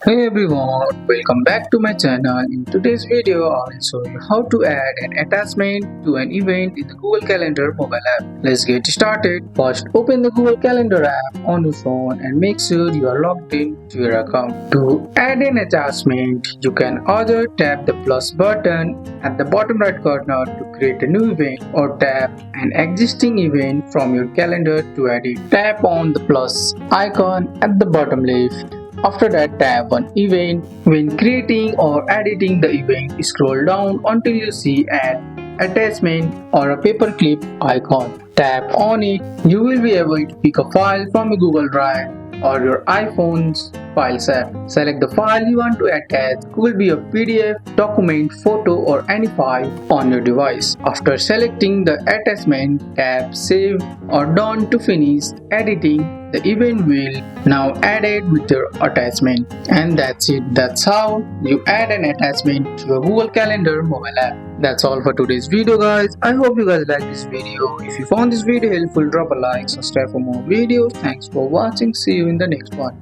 Hey everyone, welcome back to my channel. In today's video, I will show you how to add an attachment to an event in the Google Calendar mobile app. Let's get started. First, open the Google Calendar app on your phone and make sure you are logged in to your account. To add an attachment, you can either tap the plus button at the bottom right corner to create a new event or tap an existing event from your calendar to add it. Tap on the plus icon at the bottom left. After that, tap on event. When creating or editing the event, scroll down until you see an attachment or a paperclip icon. Tap on it. You will be able to pick a file from your Google Drive or your iPhone's Files app. Select the file you want to attach. It could be a PDF, document, photo or any file on your device. After selecting the attachment, tap Save or Done to finish editing. The event will now added with your attachment. And that's it. That's how you add an attachment to your Google Calendar mobile app. That's all for today's video, guys. I hope you guys like this video. If you found this video helpful, drop a like, subscribe for more videos. Thanks for watching. See you in the next one.